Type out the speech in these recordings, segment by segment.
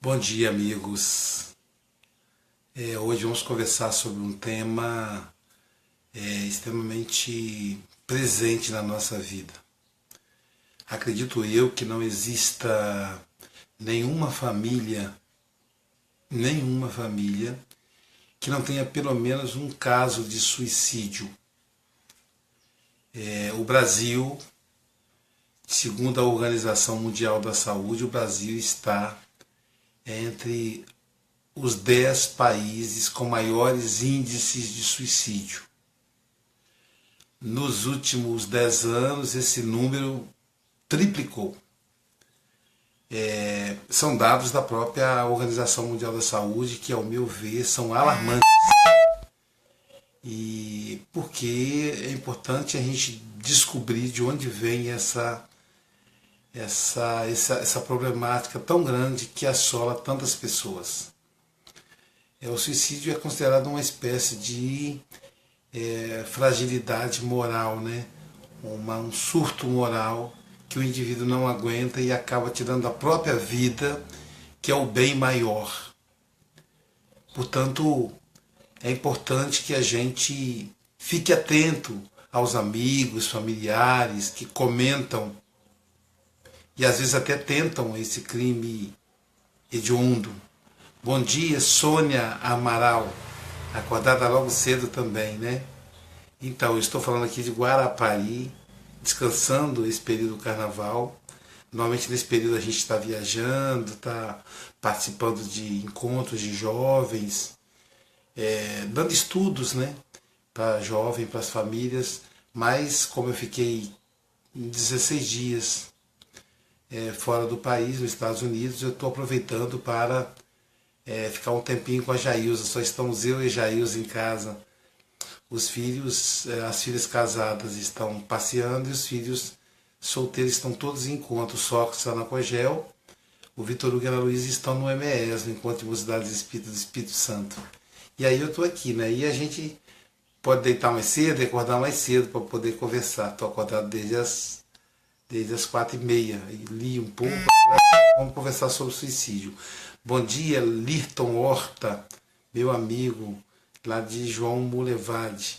Bom dia, amigos. Hoje vamos conversar sobre um tema extremamente presente na nossa vida. Acredito eu que não exista nenhuma família que não tenha pelo menos um caso de suicídio. O Brasil, segundo a Organização Mundial da Saúde, o Brasil está entre os 10 países com maiores índices de suicídio. Nos últimos 10 anos, esse número triplicou. São dados da própria Organização Mundial da Saúde que, ao meu ver, são alarmantes. E porque é importante a gente descobrir de onde vem essa problemática tão grande que assola tantas pessoas. O suicídio é considerado uma espécie de fragilidade moral, né? Um surto moral que o indivíduo não aguenta e acaba tirando a própria vida, que é o bem maior. Portanto, é importante que a gente fique atento aos amigos, familiares que comentam e às vezes até tentam esse crime hediondo. Bom dia, Sônia Amaral, acordada logo cedo também, né? Então, eu estou falando aqui de Guarapari, descansando esse período do carnaval. Normalmente nesse período a gente está viajando, está participando de encontros de jovens, dando estudos, né, para jovens, para as famílias. Mas como eu fiquei 16 dias fora do país, nos Estados Unidos, eu estou aproveitando para ficar um tempinho com a Jailza. Só estamos eu e a Jailza em casa. Os filhos, as filhas casadas estão passeando e os filhos solteiros estão todos em encontro. O Sócrates está na Cogel, o Vitor Hugo e a Ana Luísa estão no MES, no Encontro de Mocidades Espíritas do Espírito Santo. E aí eu estou aqui, né? E a gente pode deitar mais cedo e acordar mais cedo para poder conversar. Estou acordado desde as 4h30 e li um pouco. Vamos conversar sobre suicídio. Bom dia, Lirton Horta, meu amigo lá de João Mulevade.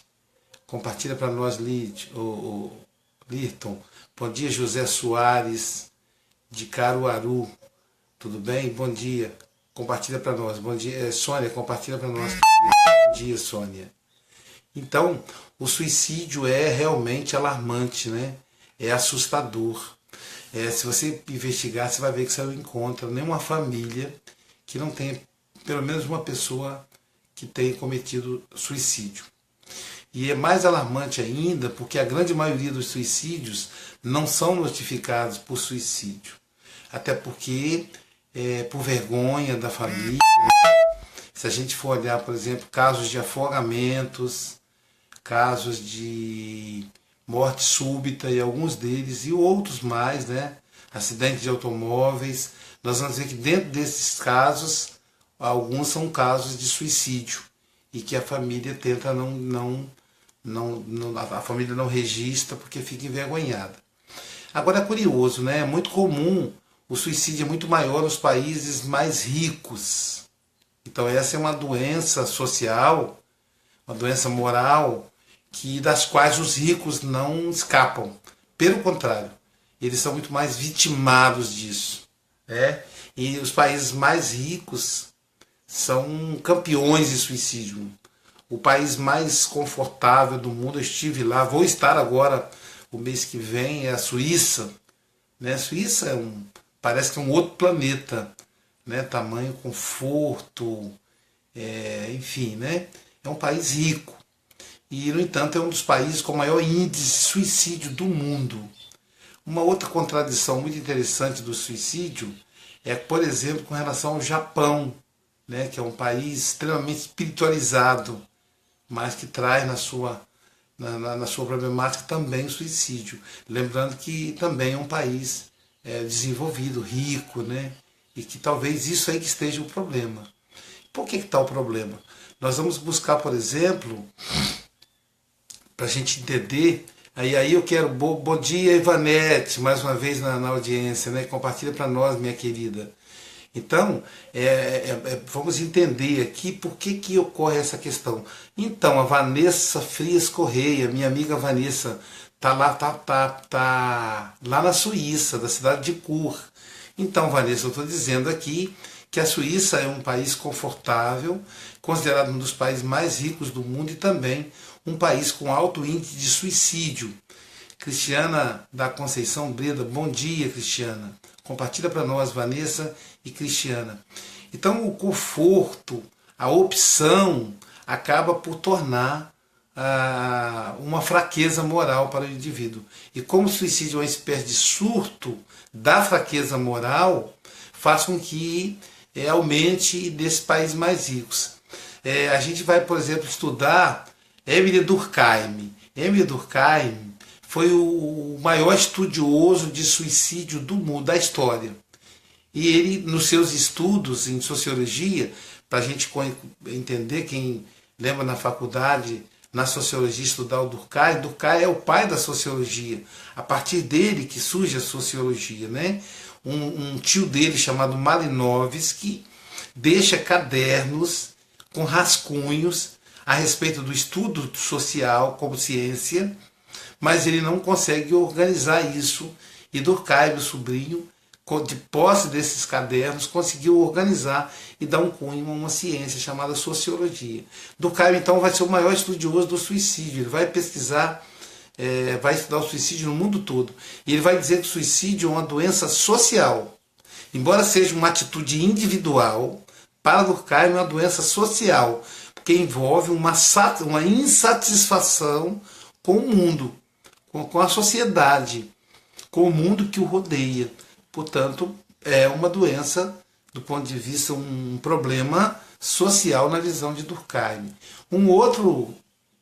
Compartilha para nós, Lirton. Bom dia, José Soares, de Caruaru. Tudo bem? Bom dia. Compartilha para nós. Bom dia, Sônia, compartilha para nós. Bom dia, Sônia. Então, o suicídio é realmente alarmante, né? É assustador. Se você investigar, você vai ver que você não encontra nenhuma família que não tenha pelo menos uma pessoa que tenha cometido suicídio. E é mais alarmante ainda porque a grande maioria dos suicídios não são notificados por suicídio. Até porque, por vergonha da família, se a gente for olhar, por exemplo, casos de afogamentos, casos de morte súbita e alguns deles, e outros mais, né? Acidentes de automóveis, nós vamos ver que dentro desses casos, alguns são casos de suicídio e que a família tenta a família não registra porque fica envergonhada. Agora é curioso, né? É muito comum, o suicídio é muito maior nos países mais ricos. Então essa é uma doença social, uma doença moral, das quais os ricos não escapam. Pelo contrário, eles são muito mais vitimados disso. E os países mais ricos são campeões de suicídio. O país mais confortável do mundo, eu estive lá, vou estar agora o mês que vem, é a Suíça. Né? A Suíça parece que é um outro planeta, né? Tamanho, conforto, enfim, né? É um país rico. E, no entanto, é um dos países com maior índice de suicídio do mundo. Uma outra contradição muito interessante do suicídio é, por exemplo, com relação ao Japão, né, que é um país extremamente espiritualizado, mas que traz na sua problemática também o suicídio. Lembrando que também é um país desenvolvido, rico, né, e que talvez isso aí que esteja o problema. Por que está o problema? Nós vamos buscar, por exemplo, para a gente entender. Aí eu quero, bom dia, Ivanete, mais uma vez na audiência, né? Compartilha para nós, minha querida. Então, vamos entender aqui por que ocorre essa questão. Então, a Vanessa Frias Correia, minha amiga Vanessa, tá lá na Suíça, da cidade de Chur. Então, Vanessa, eu estou dizendo aqui que a Suíça é um país confortável, considerado um dos países mais ricos do mundo e também um país com alto índice de suicídio. Cristiana da Conceição Breda, bom dia, Cristiana. Compartilha para nós, Vanessa e Cristiana. Então, o conforto, a opção, acaba por tornar uma fraqueza moral para o indivíduo. E como o suicídio é uma espécie de surto da fraqueza moral, faz com que aumente nesses países mais ricos. A gente vai, por exemplo, estudar Émile Durkheim. Émile Durkheim foi o maior estudioso de suicídio do mundo, da história. E ele, nos seus estudos em sociologia, para a gente entender, quem lembra na faculdade, na sociologia, estudar o Durkheim, Durkheim é o pai da sociologia. A partir dele que surge a sociologia, né? Um tio dele chamado Malinowski deixa cadernos com rascunhos a respeito do estudo social como ciência, mas ele não consegue organizar isso. E Durkheim, o sobrinho, de posse desses cadernos, conseguiu organizar e dar um cunho a uma ciência chamada sociologia. Durkheim, então, vai ser o maior estudioso do suicídio. Ele vai pesquisar, vai estudar o suicídio no mundo todo. E ele vai dizer que o suicídio é uma doença social. Embora seja uma atitude individual, para Durkheim é uma doença social, porque envolve uma insatisfação com o mundo, com a sociedade, com o mundo que o rodeia. Portanto, é uma doença, do ponto de vista, um problema social na visão de Durkheim. Um outro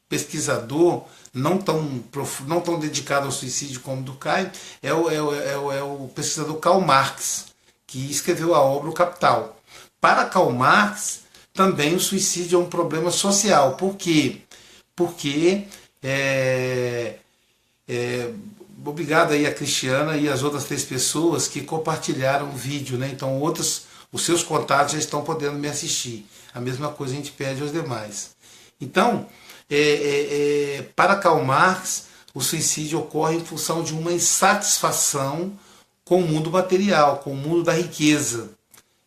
pesquisador, não tão dedicado ao suicídio como Durkheim, é o pesquisador Karl Marx, que escreveu a obra O Capital. Para Karl Marx, também o suicídio é um problema social. Por quê? Porque obrigado aí a Cristiana e as outras 3 pessoas que compartilharam o vídeo, né? Então os seus contatos já estão podendo me assistir. A mesma coisa a gente pede aos demais. Então, para Karl Marx, o suicídio ocorre em função de uma insatisfação com o mundo material, com o mundo da riqueza.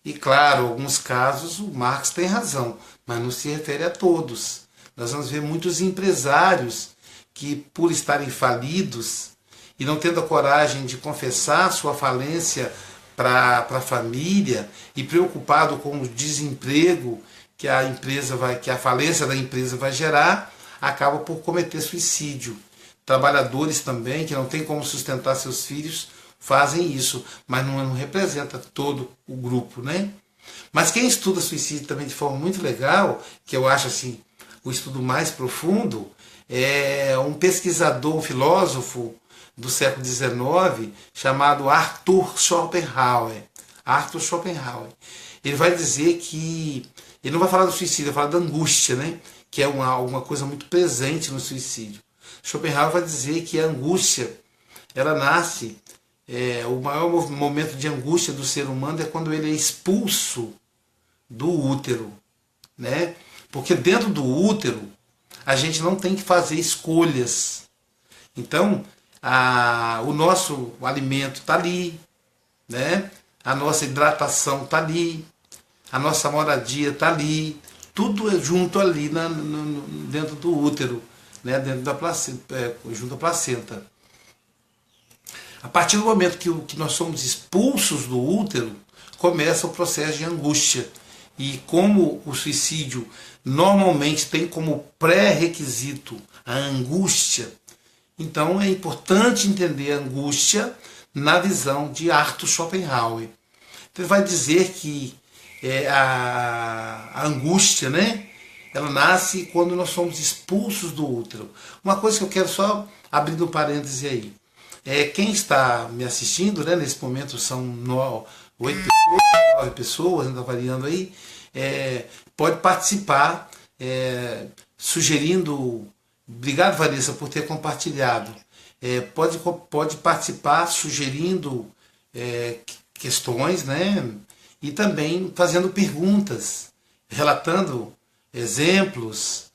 E claro, em alguns casos o Marx tem razão, mas não se refere a todos. Nós vamos ver muitos empresários que, por estarem falidos e não tendo a coragem de confessar sua falência para a família e preocupado com o desemprego que a falência da empresa vai gerar, acaba por cometer suicídio. Trabalhadores também que não têm como sustentar seus filhos fazem isso, mas não representa todo o grupo, né? Mas quem estuda suicídio também de forma muito legal, que eu acho assim o estudo mais profundo, é um pesquisador, um filósofo do século XIX, chamado Arthur Schopenhauer. Arthur Schopenhauer. Ele vai dizer que, ele não vai falar do suicídio, vai falar da angústia, né? Que é uma coisa muito presente no suicídio. Schopenhauer vai dizer que a angústia, ela nasce, o maior momento de angústia do ser humano é quando ele é expulso do útero, né? Porque dentro do útero a gente não tem que fazer escolhas. Então, o nosso alimento está ali, né? A nossa hidratação está ali, a nossa moradia está ali, tudo é junto ali dentro do útero, né? Dentro da placenta, junto à placenta. A partir do momento que nós somos expulsos do útero, começa o processo de angústia. E como o suicídio normalmente tem como pré-requisito a angústia, então é importante entender a angústia na visão de Arthur Schopenhauer. Então ele vai dizer que a angústia, né, ela nasce quando nós somos expulsos do útero. Uma coisa que eu quero só abrir um parêntese aí. Quem está me assistindo, né, nesse momento são 8 pessoas, 9 pessoas, está variando aí, pode participar sugerindo. Obrigado, Vanessa, por ter compartilhado. Pode participar sugerindo questões, né, e também fazendo perguntas, relatando exemplos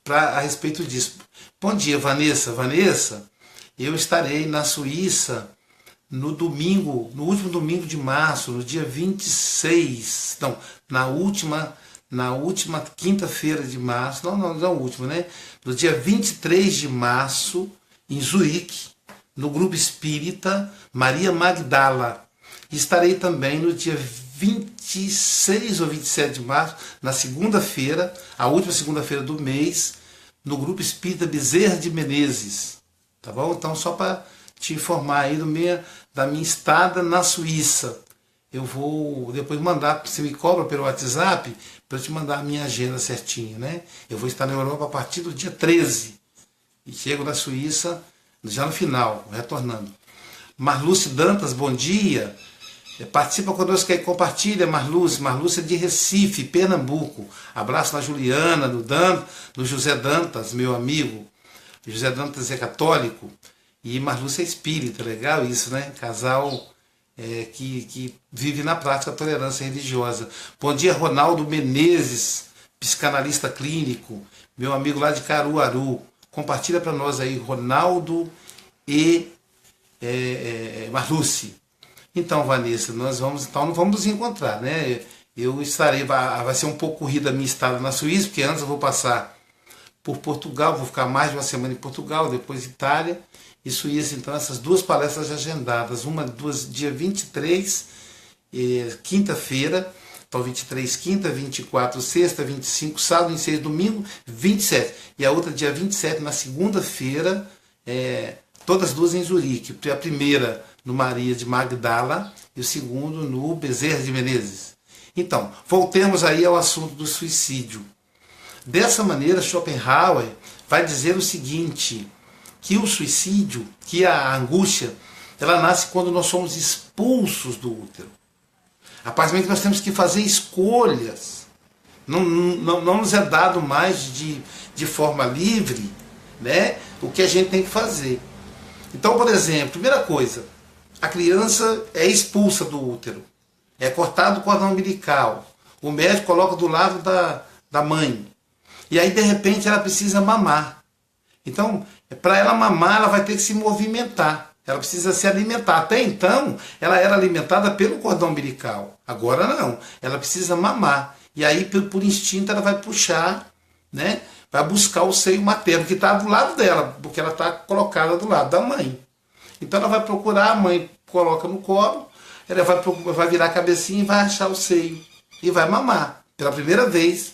a respeito disso. Bom dia, Vanessa. Vanessa, eu estarei na Suíça no domingo, no último domingo de março, no dia 26, não, na última quinta-feira de março, não última, né? No dia 23 de março, em Zurique, no Grupo Espírita Maria Magdala. Estarei também no dia 26 ou 27 de março, na segunda-feira, a última segunda-feira do mês, no Grupo Espírita Bezerra de Menezes. Tá bom? Então, só para te informar aí da minha estada na Suíça. Eu vou depois mandar, você me cobra pelo WhatsApp, para eu te mandar a minha agenda certinha, né? Eu vou estar na Europa a partir do dia 13. E chego na Suíça já no final, retornando. Marluce Dantas, bom dia. Participa conosco aí, compartilha, Marluce. Marluce é de Recife, Pernambuco. Abraço na Juliana, no José Dantas, meu amigo. José Dantas é católico e Marluce é espírita. Legal isso, né? Casal que vive na prática a tolerância religiosa. Bom dia, Ronaldo Menezes, psicanalista clínico, meu amigo lá de Caruaru. Compartilha para nós aí, Ronaldo e Marluce. Então, Vanessa, nós vamos nos encontrar, né? Eu estarei, vai ser um pouco corrida a minha estada na Suíça, porque antes eu vou passar por Portugal, vou ficar mais de uma semana em Portugal, depois Itália e Suíça. Então, essas duas palestras agendadas, dia 23, quinta-feira, então 23, quinta, 24, sexta, 25, sábado, 26, domingo, 27. E a outra dia 27, na segunda-feira, todas duas em Zurique. A primeira no Maria de Magdala e o segundo no Bezerra de Menezes. Então, voltemos aí ao assunto do suicídio. Dessa maneira, Schopenhauer vai dizer o seguinte, que o suicídio, que a angústia, ela nasce quando nós somos expulsos do útero. A partir do momento que nós temos que fazer escolhas, não nos é dado mais de forma livre, né, o que a gente tem que fazer. Então, por exemplo, primeira coisa, a criança é expulsa do útero, é cortado o cordão umbilical, o médico coloca do lado da mãe, e aí de repente ela precisa mamar. Então, para ela mamar, ela vai ter que se movimentar, ela precisa se alimentar. Até então, ela era alimentada pelo cordão umbilical, agora não, ela precisa mamar, e aí por instinto ela vai puxar, né, vai buscar o seio materno, que está do lado dela, porque ela está colocada do lado da mãe. Então ela vai procurar, a mãe coloca no colo, ela vai virar a cabecinha e vai achar o seio. E vai mamar, pela primeira vez,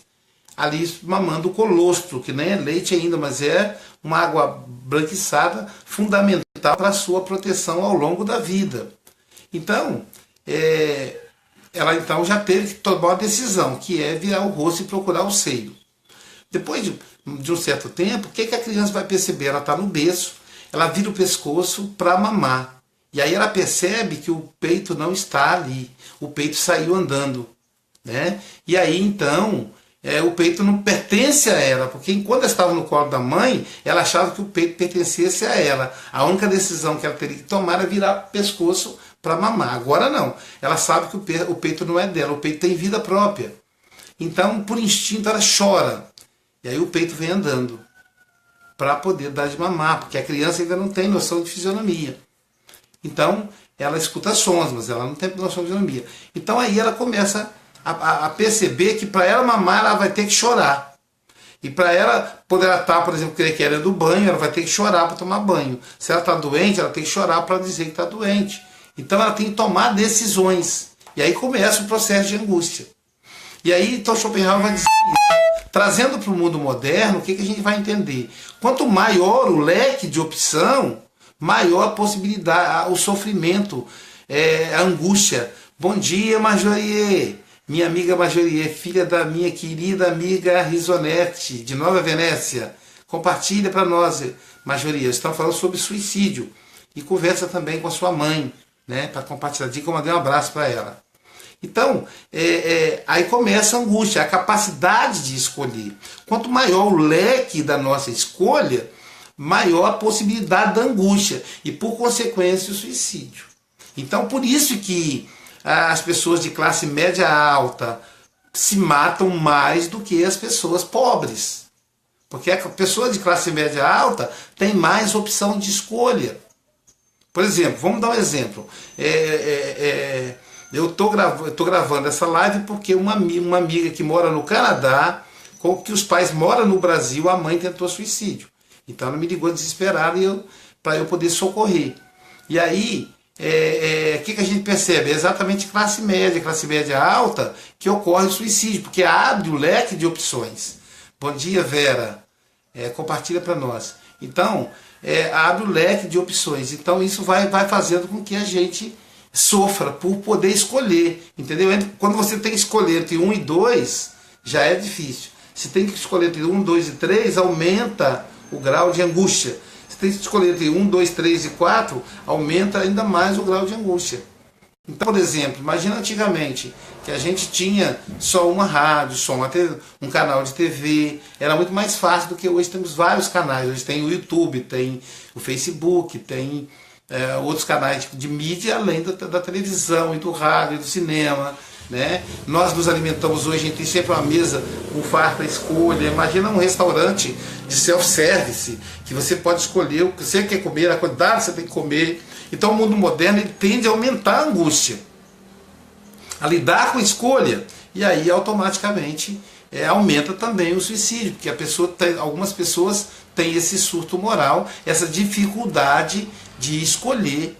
ali mamando o colostro, que nem é leite ainda, mas é uma água branquiçada, fundamental para a sua proteção ao longo da vida. Então, ela então já teve que tomar uma decisão, que é virar o rosto e procurar o seio. Depois de um certo tempo, o que a criança vai perceber? Ela está no berço, ela vira o pescoço para mamar. E aí ela percebe que o peito não está ali, o peito saiu andando, né? E aí então, o peito não pertence a ela, porque enquanto ela estava no colo da mãe, ela achava que o peito pertencesse a ela. A única decisão que ela teria que tomar era virar o pescoço para mamar. Agora não, ela sabe que o peito não é dela, o peito tem vida própria. Então, por instinto, ela chora. E aí o peito vem andando para poder dar de mamar, porque a criança ainda não tem noção de fisionomia. Então, ela escuta sons, mas ela não tem noção de fisionomia. Então, aí ela começa a perceber que para ela mamar, ela vai ter que chorar. E para ela, quando ela está, por exemplo, querendo do banho, ela vai ter que chorar para tomar banho. Se ela está doente, ela tem que chorar para dizer que está doente. Então, ela tem que tomar decisões. E aí começa o processo de angústia. E aí, então, Schopenhauer vai dizer isso. Trazendo para o mundo moderno, o que a gente vai entender? Quanto maior o leque de opção, maior a possibilidade, o sofrimento, a angústia. Bom dia, Majorie. Minha amiga Majorie, filha da minha querida amiga Risonete, de Nova Venécia. Compartilha para nós, Majorie. Estamos falando sobre suicídio. E conversa também com a sua mãe, né, para compartilhar. Diga que eu mandei um abraço para ela. Então, aí começa a angústia, a capacidade de escolher. Quanto maior o leque da nossa escolha, maior a possibilidade da angústia e, por consequência, o suicídio. Então, por isso que as pessoas de classe média alta se matam mais do que as pessoas pobres. Porque a pessoa de classe média alta tem mais opção de escolha. Por exemplo, vamos dar um exemplo. Eu estou gravando essa live porque uma amiga que mora no Canadá, que os pais moram no Brasil, a mãe tentou suicídio. Então ela me ligou desesperada para eu poder socorrer. E aí, o que a gente percebe? É exatamente classe média alta, que ocorre o suicídio, porque abre o leque de opções. Bom dia, Vera. Compartilha para nós. Então, abre o leque de opções. Então, isso vai fazendo com que a gente sofra por poder escolher. Entendeu? Quando você tem que escolher entre 1 e 2, já é difícil. Se tem que escolher entre 1, 2 e 3, aumenta o grau de angústia. Se tem que escolher entre 1, 2, 3 e 4, aumenta ainda mais o grau de angústia. Então, por exemplo, imagina antigamente que a gente tinha só uma rádio, só um canal de TV, era muito mais fácil do que hoje temos vários canais. Hoje tem o YouTube, tem o Facebook, tem outros canais de mídia, além da televisão e do rádio e do cinema. Né? Nós nos alimentamos hoje, a gente tem sempre uma mesa com farta escolha. Imagina um restaurante de self-service, que você pode escolher o que você quer comer, a quantidade que você tem que comer. Então o mundo moderno ele tende a aumentar a angústia, a lidar com escolha, e aí automaticamente aumenta também o suicídio, porque algumas pessoas têm esse surto moral, essa dificuldade de escolher,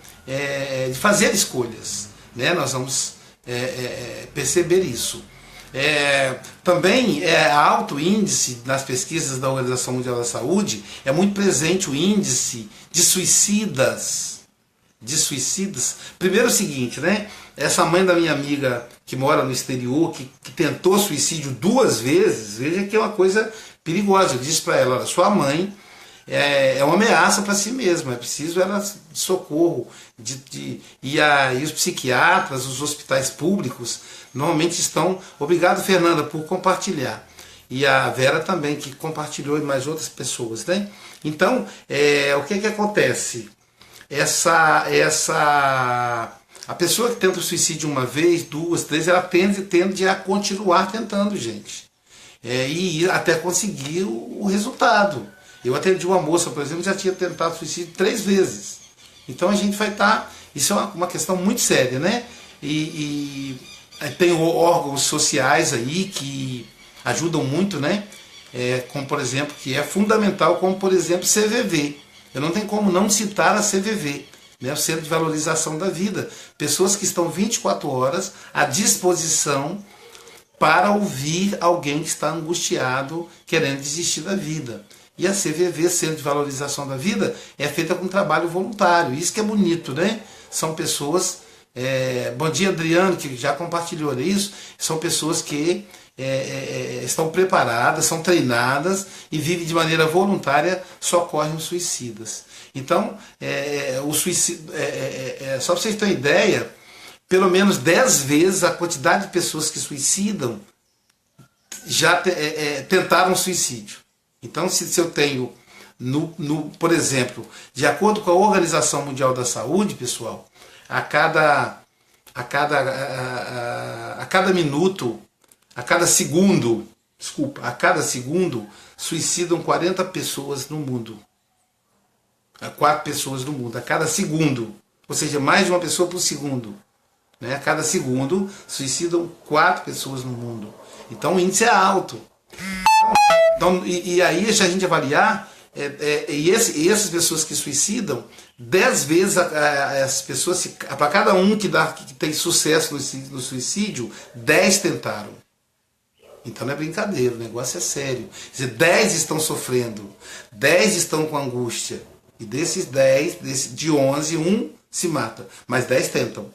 de fazer escolhas. Né? Nós vamos perceber isso. Também alto índice nas pesquisas da Organização Mundial da Saúde, é muito presente o índice de suicidas. Primeiro é o seguinte, né? Essa mãe da minha amiga que mora no exterior, que tentou suicídio 2 vezes, veja que é uma coisa perigosa. Eu disse para ela, olha, sua mãe é uma ameaça para si mesma, é preciso ela de socorro. E os psiquiatras, os hospitais públicos, normalmente estão... Obrigado, Fernanda, por compartilhar. E a Vera também, que compartilhou, e mais outras pessoas. Né? Então, o que acontece? A pessoa que tenta o suicídio 1 vez, 2, 3, ela tende a continuar tentando, gente. E até conseguir o resultado. Eu atendi uma moça, por exemplo, que já tinha tentado suicídio 3 vezes. Então a gente vai estar... Isso é uma questão muito séria, né? E tem órgãos sociais aí que ajudam muito, né? Como, por exemplo, que é fundamental, como, por exemplo, CVV. Eu não tenho como não citar a CVV, né? O Centro de Valorização da Vida. Pessoas que estão 24 horas à disposição para ouvir alguém que está angustiado, querendo desistir da vida. E a CVV, Centro de Valorização da Vida, é feita com trabalho voluntário. Isso que é bonito, né? São pessoas... bom dia, Adriano, que já compartilhou isso. São pessoas que estão preparadas, são treinadas e vivem de maneira voluntária, socorrem os suicidas. Então, o suicídio, só para vocês terem uma ideia, pelo menos 10 vezes a quantidade de pessoas que suicidam já tentaram suicídio. Então, se eu tenho, por exemplo, de acordo com a Organização Mundial da Saúde, pessoal, a cada minuto, a cada segundo, suicidam 40 pessoas no mundo. 4 pessoas no mundo, a cada segundo. Ou seja, mais de uma pessoa por segundo. Né? A cada segundo, suicidam 4 pessoas no mundo. Então o índice é alto. Então, e aí, se a gente avaliar, essas pessoas que suicidam, 10 vezes as pessoas, para cada um que tem sucesso no suicídio, 10 tentaram. Então não é brincadeira, o negócio é sério. Quer dizer, 10 estão sofrendo, 10 estão com angústia. E desses 10, de 11, 1 se mata. Mas 10 tentam.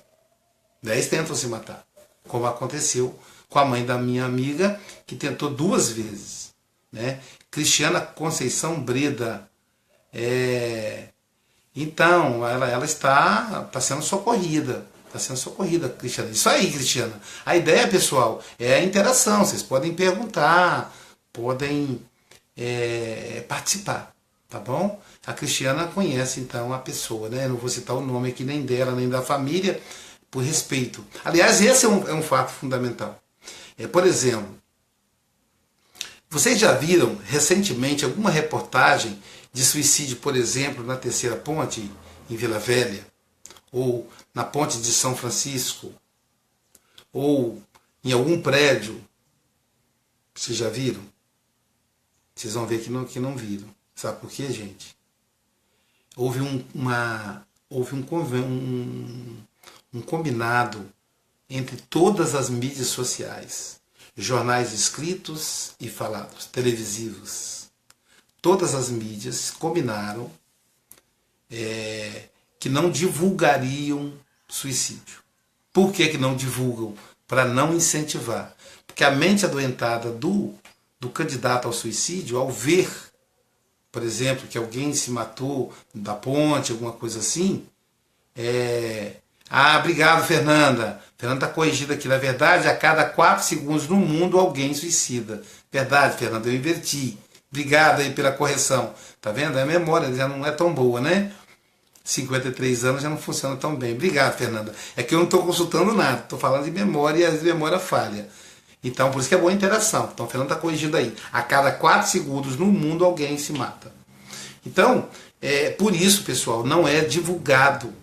10 tentam se matar. Como aconteceu com a mãe da minha amiga, que tentou 2 vezes. Né? Cristiana Conceição Breda. Então, ela está sendo socorrida. Está sendo socorrida, Cristiana. Isso aí, Cristiana. A ideia, pessoal, é a interação. Vocês podem perguntar, podem participar. Tá bom? A Cristiana conhece, então, a pessoa. Né? Eu não vou citar o nome aqui nem dela, nem da família, por respeito. Aliás, esse é um fato fundamental. Por exemplo, vocês já viram recentemente alguma reportagem de suicídio, por exemplo, na Terceira Ponte, em Vila Velha, ou na Ponte de São Francisco, ou em algum prédio? Vocês já viram? Vocês vão ver que não viram. Sabe por quê, gente? Houve um combinado entre todas as mídias sociais, jornais escritos e falados, televisivos. Todas as mídias combinaram que não divulgariam suicídio. Por que não divulgam? Para não incentivar. Porque a mente adoentada do candidato ao suicídio, ao ver, por exemplo, que alguém se matou da ponte, alguma coisa assim, obrigado, Fernanda. Fernanda está corrigida aqui. Na verdade, a cada 4 segundos no mundo alguém suicida. Verdade, Fernanda, eu inverti. Obrigado aí pela correção. Tá vendo? A memória já não é tão boa, né? 53 anos já não funciona tão bem. Obrigado, Fernanda. É que eu não estou consultando nada. Estou falando de memória e a memória falha. Então, por isso que é boa a interação. Então, a Fernanda está corrigindo aí. A cada 4 segundos no mundo alguém se mata. Então, por isso, pessoal, não é divulgado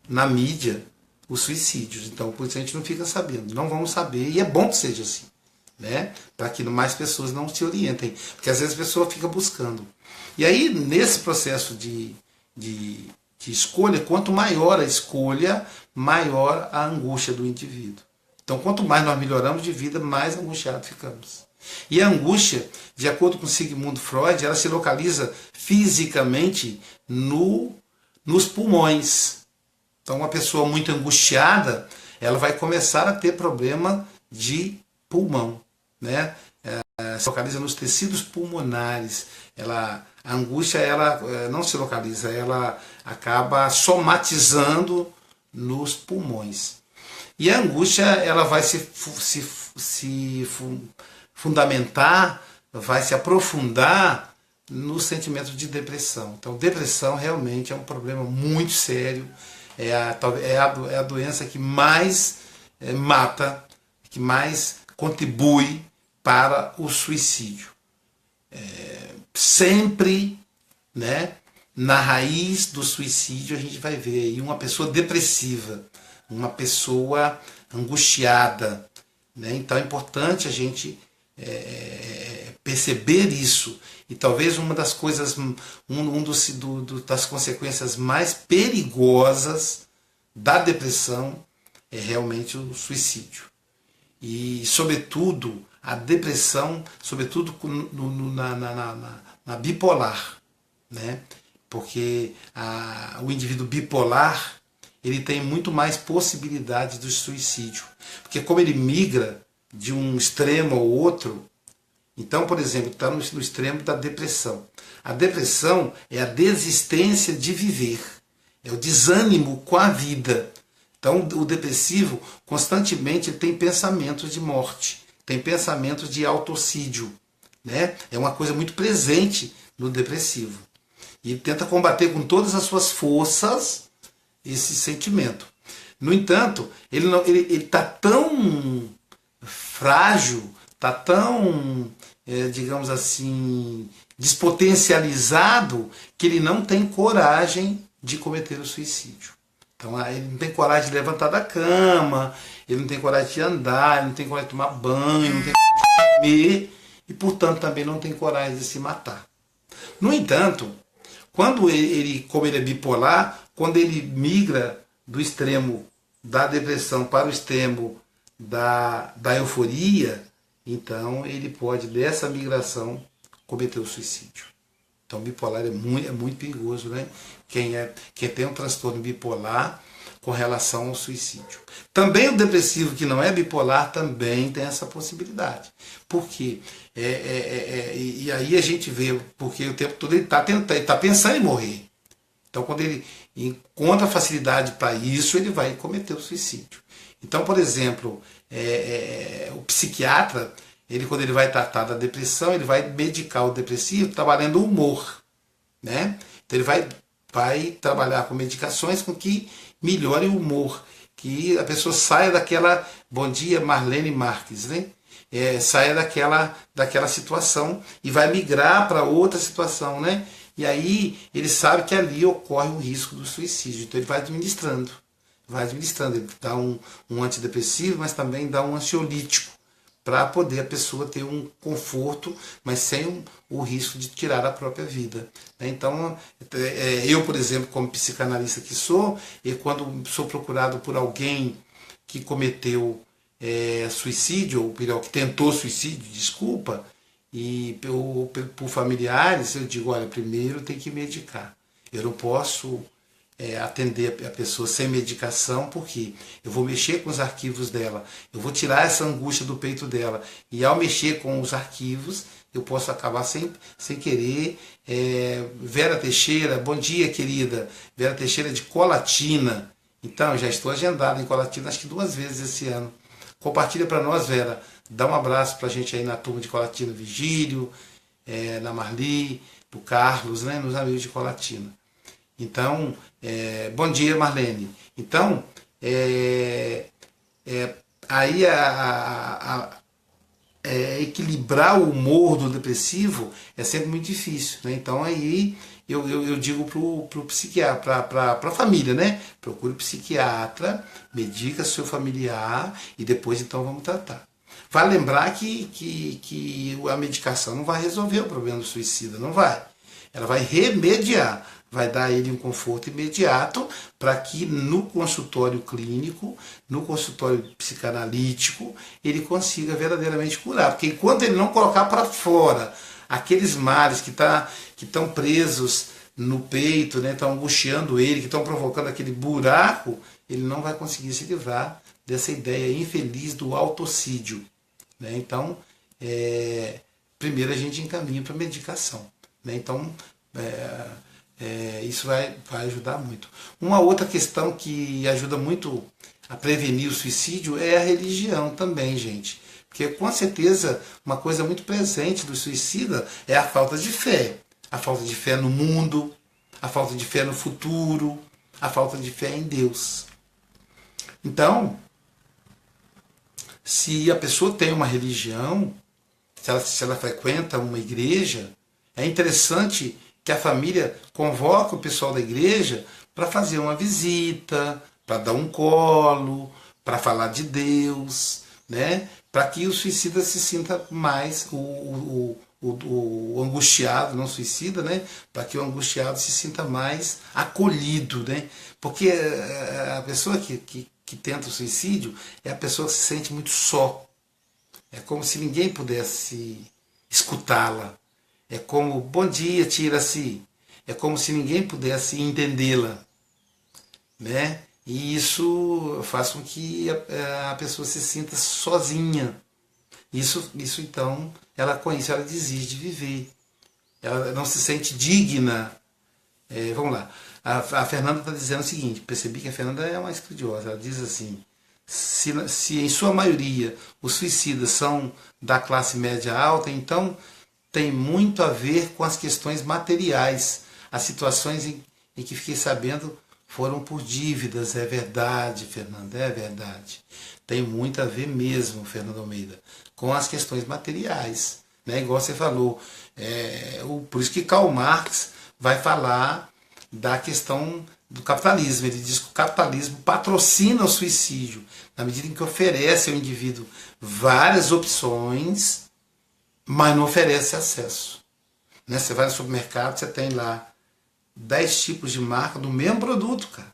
na mídia os suicídios. Então, por isso a gente não fica sabendo. Não vamos saber. E é bom que seja assim, né? Para que mais pessoas não se orientem. Porque às vezes a pessoa fica buscando. E aí, nesse processo de escolha, quanto maior a escolha, maior a angústia do indivíduo. Então, quanto mais nós melhoramos de vida, mais angustiados ficamos. E a angústia, de acordo com Sigmund Freud, ela se localiza fisicamente nos pulmões. Então, uma pessoa muito angustiada, ela vai começar a ter problema de pulmão, né? Se localiza nos tecidos pulmonares. A angústia, ela não se localiza, ela acaba somatizando nos pulmões. E a angústia, ela vai se fundamentar, vai se aprofundar no sentimento de depressão. Então, depressão realmente é um problema muito sério, é a doença que mais mata, que mais contribui para o suicídio. Sempre, né, na raiz do suicídio a gente vai ver aí uma pessoa depressiva, uma pessoa angustiada, né? Então é importante a gente perceber isso. E talvez uma das coisas, das consequências mais perigosas da depressão é realmente o suicídio. E, sobretudo, a depressão, sobretudo na bipolar, né? Porque o indivíduo bipolar, ele tem muito mais possibilidades de suicídio. Porque como ele migra de um extremo ao outro, então, por exemplo, está no extremo da depressão. A depressão é a desistência de viver, é o desânimo com a vida. Então, o depressivo, constantemente, ele tem pensamentos de morte, tem pensamentos de autocídio, né? É uma coisa muito presente no depressivo. E ele tenta combater com todas as suas forças esse sentimento. No entanto, ele está tão frágil, está tão, digamos assim, despotencializado, que ele não tem coragem de cometer o suicídio. Então, ele não tem coragem de levantar da cama, ele não tem coragem de andar, ele não tem coragem de tomar banho, não tem coragem de comer, e, portanto, também não tem coragem de se matar. No entanto, como ele é bipolar, quando ele migra do extremo da depressão para o extremo da euforia, então ele pode, dessa migração, cometer o suicídio. Então, bipolar é muito perigoso, né? Quem tem um transtorno bipolar com relação ao suicídio. Também o depressivo que não é bipolar também tem essa possibilidade. Por quê? E aí a gente vê, porque o tempo todo ele está pensando em morrer. Então, quando ele encontra facilidade para isso, ele vai cometer o suicídio. Então, por exemplo, o psiquiatra, quando ele vai tratar da depressão, ele vai medicar o depressivo trabalhando o humor, né? Então ele vai trabalhar com medicações com que melhore o humor. que a pessoa saia daquela, bom dia Marlene Marques, né? Saia daquela situação e vai migrar para outra situação, né? E aí ele sabe que ali ocorre o risco do suicídio, então ele vai administrando, ele dá um antidepressivo, mas também dá um ansiolítico, para poder a pessoa ter um conforto, mas sem o risco de tirar a própria vida. Então, eu, por exemplo, como psicanalista que sou, e quando sou procurado por alguém que cometeu suicídio, ou que tentou suicídio, desculpa, e por familiares, eu digo, olha, primeiro tem que medicar. Eu não posso atender a pessoa sem medicação, porque eu vou mexer com os arquivos dela, eu vou tirar essa angústia do peito dela, e ao mexer com os arquivos, eu posso acabar sem querer. Vera Teixeira, bom dia, querida. Vera Teixeira de Colatina. Então, já estou agendado em Colatina, acho que 2 vezes esse ano. Compartilha para nós, Vera. Dá um abraço para a gente aí na turma de Colatina, Vigílio, na Marli, do Carlos, né, nos amigos de Colatina. Então, bom dia, Marlene. Então, aí equilibrar o humor do depressivo é sempre muito difícil, né? Então aí eu digo pro psiquiatra, pra família, né? Procure o psiquiatra, medica seu familiar e depois então vamos tratar. Vale lembrar que a medicação não vai resolver o problema do suicida, não vai. Ela vai remediar, vai dar a ele um conforto imediato para que no consultório clínico, no consultório psicanalítico, ele consiga verdadeiramente curar. Porque enquanto ele não colocar para fora aqueles males que estão presos no peito, né, estão angustiando ele, que estão provocando aquele buraco, ele não vai conseguir se livrar dessa ideia infeliz do autocídio, né? Então, primeiro a gente encaminha para a medicação, né? Então, isso vai ajudar muito. Uma outra questão que ajuda muito a prevenir o suicídio é a religião também, gente. Porque com certeza uma coisa muito presente do suicida é a falta de fé. A falta de fé no mundo, a falta de fé no futuro, a falta de fé em Deus. Então, se a pessoa tem uma religião, se ela frequenta uma igreja, é interessante que a família convoque o pessoal da igreja para fazer uma visita, para dar um colo, para falar de Deus, né? Para que o suicida se sinta mais, o angustiado, não suicida, né? Para que o angustiado se sinta mais acolhido, né? Porque a pessoa que tenta o suicídio é a pessoa que se sente muito só. É como se ninguém pudesse escutá-la. É como, bom dia, tira-se. É como se ninguém pudesse entendê-la, né? E isso faz com que a pessoa se sinta sozinha. Isso então, com isso ela desiste de viver. Ela não se sente digna. Vamos lá. A Fernanda está dizendo o seguinte, percebi que a Fernanda é uma estudiosa. Ela diz assim, se em sua maioria os suicidas são da classe média alta, então tem muito a ver com as questões materiais. As situações em que fiquei sabendo foram por dívidas. É verdade, Fernanda, é verdade. Tem muito a ver mesmo, Fernando Almeida, com as questões materiais, né? Igual você falou. Por isso que Karl Marx vai falar da questão do capitalismo. Ele diz que o capitalismo patrocina o suicídio, na medida em que oferece ao indivíduo várias opções, mas não oferece acesso, né? Você vai no supermercado, você tem lá 10 tipos de marca do mesmo produto, cara.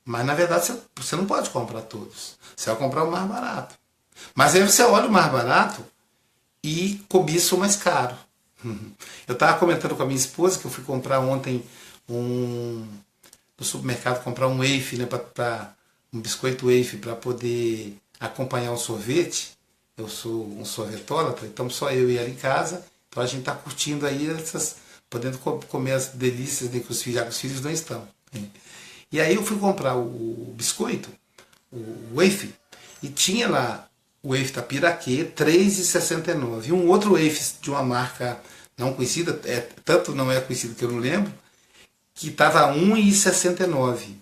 Mas na verdade você não pode comprar todos. Você vai comprar o mais barato. Mas aí você olha o mais barato e cobiça o mais caro. Eu estava comentando com a minha esposa que eu fui comprar ontem no supermercado, comprar um wafer, né, um biscoito wafer para poder acompanhar um sorvete. Eu sou um sorvetólatra, então só eu e ela em casa. Então a gente está curtindo aí podendo comer as delícias, né, que já que os filhos não estão. E aí eu fui comprar o biscoito, o wafer, e tinha lá o wafer da Piraquê, R$ 3,69. E um outro wafer de uma marca não conhecida, tanto não é conhecido que eu não lembro, que estava R$ 1,69.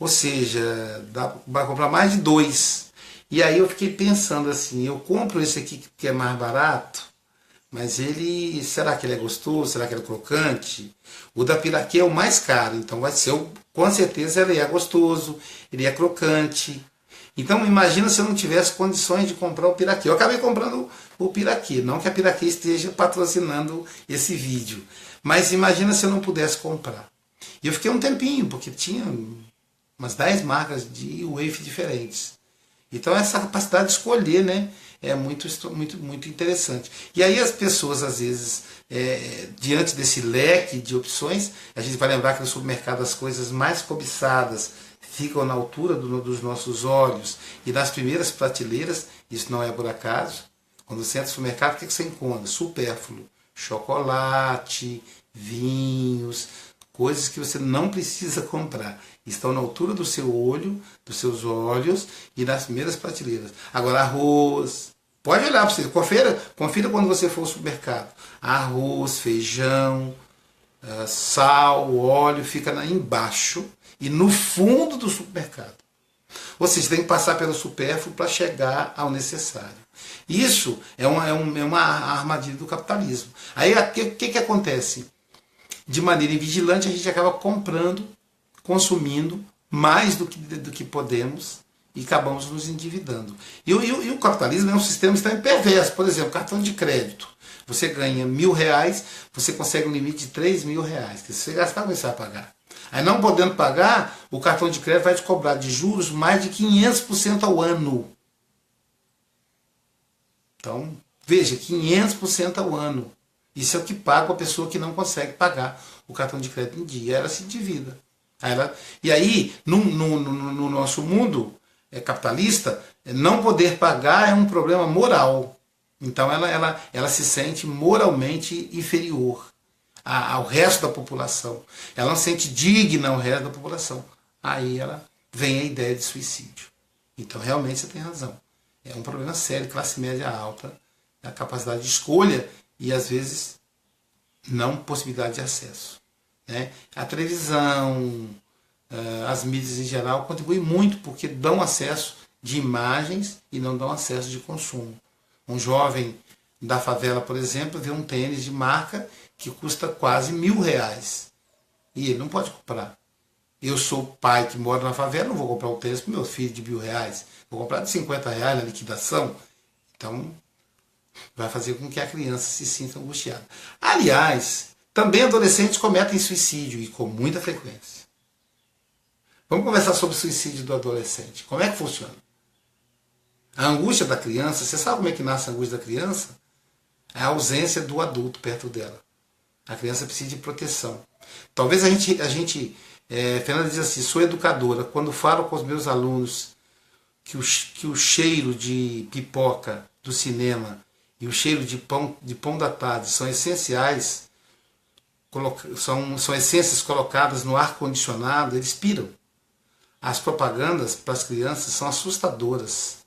Ou seja, vai comprar mais de dois. E aí eu fiquei pensando assim, eu compro esse aqui que é mais barato, mas ele, será que ele é gostoso? Será que ele é crocante? O da piraquê é o mais caro, então vai ser, com certeza ele é gostoso, ele é crocante. Então imagina se eu não tivesse condições de comprar o piraquê. Eu acabei comprando o piraquê, não que a piraquê esteja patrocinando esse vídeo, mas imagina se eu não pudesse comprar. E eu fiquei um tempinho, porque tinha umas 10 marcas de wafer diferentes. Então essa capacidade de escolher, né, é muito interessante. E aí as pessoas, às vezes, diante desse leque de opções, a gente vai lembrar que no supermercado as coisas mais cobiçadas ficam na altura dos nossos olhos e nas primeiras prateleiras, isso não é por acaso. Quando você entra no supermercado, o que você encontra? Supérfluo. Chocolate, vinhos, coisas que você não precisa comprar. Estão na altura do seu olho, dos seus olhos e nas primeiras prateleiras. Agora, arroz. Pode olhar para você, confira quando você for ao supermercado. Arroz, feijão, sal, óleo, fica embaixo e no fundo do supermercado. Ou seja, tem que passar pelo supérfluo para chegar ao necessário. Isso é uma armadilha do capitalismo. Aí o que acontece? De maneira invigilante, a gente acaba comprando, consumindo mais do que podemos e acabamos nos endividando. E o capitalismo é um sistema extremamente perverso. Por exemplo, cartão de crédito. Você ganha R$1.000, você consegue um limite de R$3.000. Que se você gastar, você vai pagar. Aí não podendo pagar, o cartão de crédito vai te cobrar de juros mais de 500% ao ano. Então, veja, 500% ao ano. Isso é o que paga a pessoa que não consegue pagar o cartão de crédito em dia. Ela se endivida. E aí, no nosso mundo capitalista, não poder pagar é um problema moral. Então ela se sente moralmente inferior ao resto da população. Ela não se sente digna ao resto da população. Aí vem a ideia de suicídio. Então realmente você tem razão. É um problema sério, classe média alta, a capacidade de escolha e às vezes não possibilidade de acesso. Né? A televisão, as mídias em geral contribuem muito porque dão acesso de imagens e não dão acesso de consumo. Um jovem da favela, por exemplo, vê um tênis de marca que custa quase R$1.000 e ele não pode comprar. Eu sou pai que mora na favela, não vou comprar um tênis para o meu filho de R$1.000, vou comprar de R$50 na liquidação. Então vai fazer com que a criança se sinta angustiada. Aliás, também adolescentes cometem suicídio e com muita frequência. Vamos conversar sobre o suicídio do adolescente. Como é que funciona? A angústia da criança, você sabe como é que nasce a angústia da criança? É a ausência do adulto perto dela. A criança precisa de proteção. Talvez a gente Fernanda diz assim, sou educadora, quando falo com os meus alunos que o cheiro de pipoca do cinema e o cheiro de pão da tarde são essenciais, são essências colocadas no ar-condicionado, eles piram. As propagandas para as crianças são assustadoras.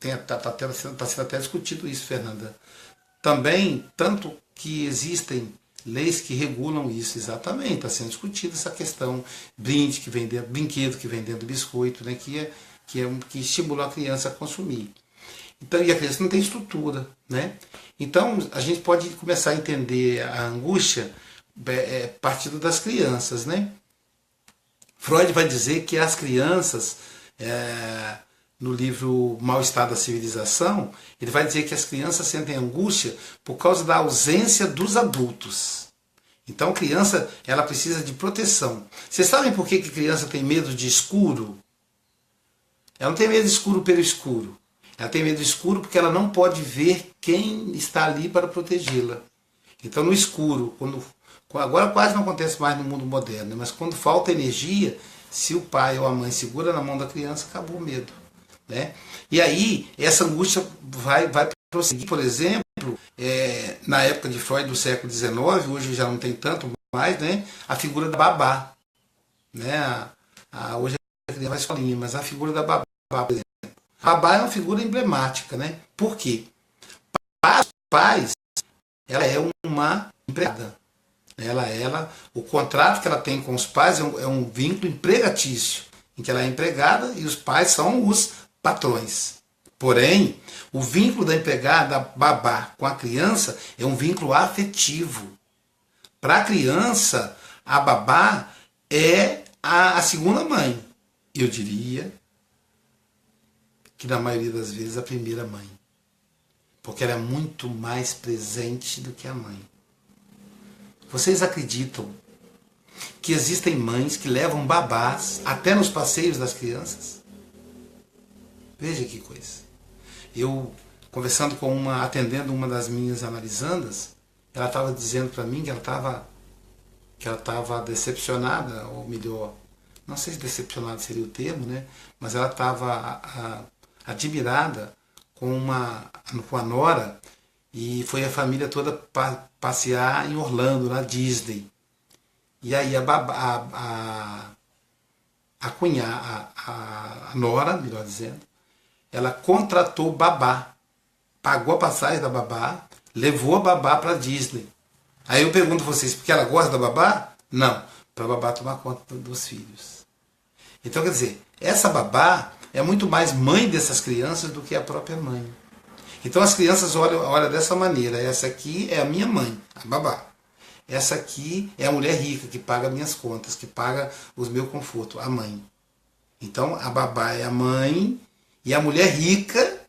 Está sendo até discutido isso, Fernanda. Também, tanto que existem leis que regulam isso, exatamente, está sendo discutida essa questão, brinquedo que vem dentro do biscoito, né, que estimula a criança a consumir. Então, e a criança não tem estrutura, né? Então a gente pode começar a entender a angústia partindo das crianças, né? Freud vai dizer que as crianças, no livro Mal-Estar da Civilização, ele vai dizer que as crianças sentem angústia por causa da ausência dos adultos. Então a criança ela precisa de proteção. Vocês sabem por que a criança tem medo de escuro? Ela não tem medo de escuro pelo escuro. Ela tem medo do escuro porque ela não pode ver quem está ali para protegê-la. Então no escuro, agora quase não acontece mais no mundo moderno, mas quando falta energia, se o pai ou a mãe segura na mão da criança, acabou o medo. Né? E aí essa angústia vai prosseguir, por exemplo, na época de Freud do século XIX, hoje já não tem tanto mais, né? A figura da babá. Né? Hoje a criança vai escolinha, mas a figura da babá, por exemplo. A babá é uma figura emblemática, né? Por quê? Para os pais, ela é uma empregada. O contrato que ela tem com os pais é um vínculo empregatício, em que ela é empregada e os pais são os patrões. Porém, o vínculo da empregada, babá, com a criança é um vínculo afetivo. Para a criança, a babá é a segunda mãe. Eu diria que na maioria das vezes a primeira mãe. Porque ela é muito mais presente do que a mãe. Vocês acreditam que existem mães que levam babás até nos passeios das crianças? Veja que coisa. Eu, conversando com atendendo uma das minhas analisandas, ela estava dizendo para mim que ela estava decepcionada, ou melhor, não sei se decepcionada seria o termo, né? Mas ela estava admirada com a nora, e foi a família toda passear em Orlando, na Disney. E aí a nora, melhor dizendo, ela contratou babá, pagou a passagem da babá, levou a babá para Disney. Aí eu pergunto a vocês, porque ela gosta da babá? Não, para a babá tomar conta dos filhos. Então, quer dizer, essa babá é muito mais mãe dessas crianças do que a própria mãe. Então as crianças olham dessa maneira: essa aqui é a minha mãe, a babá. Essa aqui é a mulher rica que paga minhas contas, que paga os meus confortos, a mãe. Então a babá é a mãe, e a mulher rica,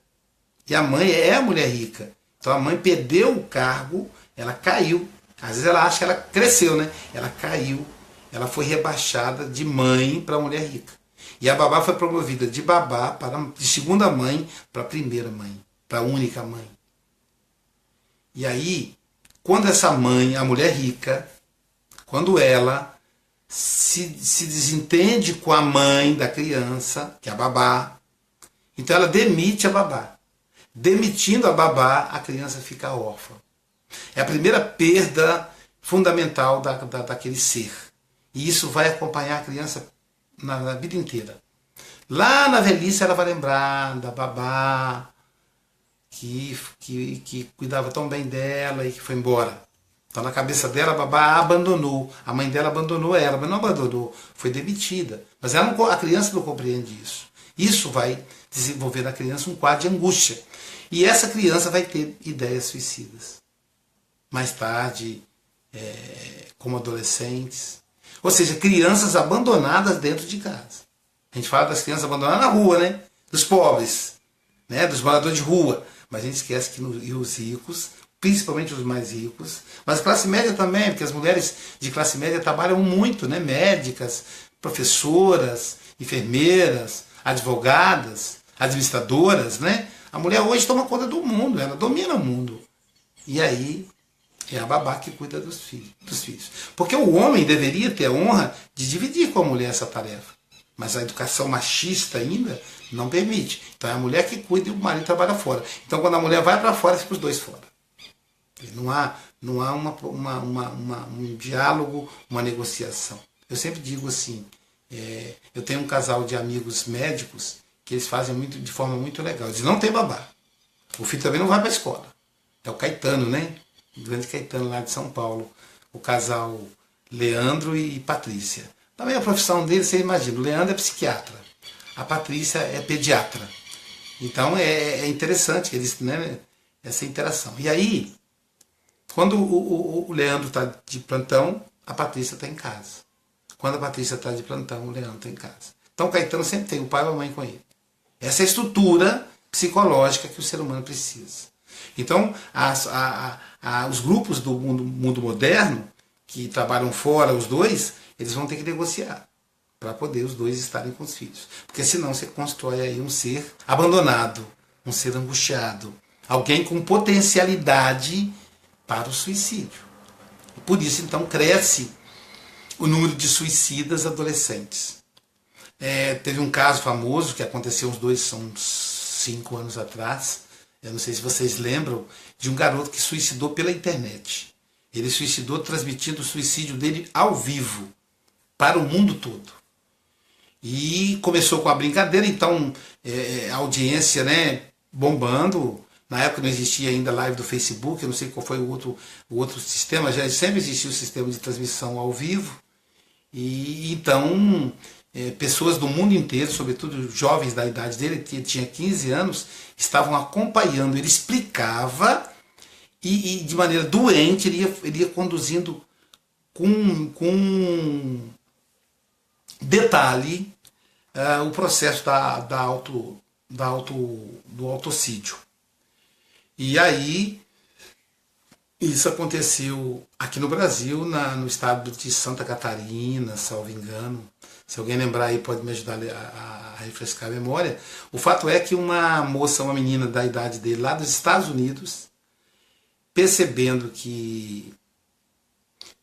e a mãe é a mulher rica. Então a mãe perdeu o cargo, ela caiu. Às vezes ela acha que ela cresceu, né? Ela caiu, ela foi rebaixada de mãe para mulher rica. E a babá foi promovida de babá, de segunda mãe para primeira mãe, para a única mãe. E aí, quando essa mãe, a mulher rica, quando ela se desentende com a mãe da criança, que é a babá, então ela demite a babá. Demitindo a babá, a criança fica órfã. É a primeira perda fundamental daquele ser. E isso vai acompanhar a criança na vida inteira. Lá na velhice ela vai lembrar da babá que cuidava tão bem dela e que foi embora. Então na cabeça dela a babá a abandonou. A mãe dela abandonou ela, mas não abandonou, foi demitida. Mas a criança não compreende isso. Isso vai desenvolver na criança um quadro de angústia. E essa criança vai ter ideias suicidas. Mais tarde, como adolescentes. Ou seja, crianças abandonadas dentro de casa. A gente fala das crianças abandonadas na rua, né? Dos pobres, né? Dos moradores de rua. Mas a gente esquece que os ricos, principalmente os mais ricos, mas classe média também, porque as mulheres de classe média trabalham muito, né? Médicas, professoras, enfermeiras, advogadas, administradoras, né? A mulher hoje toma conta do mundo, ela domina o mundo. E aí é a babá que cuida dos filhos. Porque o homem deveria ter a honra de dividir com a mulher essa tarefa. Mas a educação machista ainda não permite. Então é a mulher que cuida e o marido trabalha fora. Então quando a mulher vai para fora, fica os dois fora. Não há um diálogo, uma negociação. Eu sempre digo assim, eu tenho um casal de amigos médicos que eles fazem de forma muito legal. Eles não têm babá. O filho também não vai para a escola. É o Caetano, né? O grande Caetano lá de São Paulo. O casal Leandro e Patrícia. Também a profissão dele, você imagina, o Leandro é psiquiatra, a Patrícia é pediatra. Então é interessante eles, né, essa interação. E aí, quando o Leandro está de plantão, a Patrícia está em casa. Quando a Patrícia está de plantão, o Leandro está em casa. Então o Caetano sempre tem o pai e a mãe com ele. Essa é a estrutura psicológica que o ser humano precisa. Então, os grupos do mundo moderno, que trabalham fora, os dois, eles vão ter que negociar para poder os dois estarem com os filhos. Porque senão você constrói aí um ser abandonado, um ser angustiado, alguém com potencialidade para o suicídio. Por isso, então, cresce o número de suicidas adolescentes. Teve um caso famoso que aconteceu uns 5 anos atrás, eu não sei se vocês lembram, de um garoto que suicidou pela internet. Ele suicidou transmitindo o suicídio dele ao vivo, para o mundo todo. E começou com a brincadeira, então a audiência, né, bombando, Na época não existia ainda live do Facebook, eu não sei qual foi o outro sistema, já sempre existiu o sistema de transmissão ao vivo. E então, pessoas do mundo inteiro, sobretudo jovens da idade dele, tinha 15 anos, estavam acompanhando. Ele explicava e de maneira doente ele ia conduzindo com detalhe o processo do autocídio. E aí, isso aconteceu aqui no Brasil, no estado de Santa Catarina, salvo engano. Se alguém lembrar aí pode me ajudar a refrescar a memória. O fato é que uma moça, uma menina da idade dele, lá dos Estados Unidos, percebendo que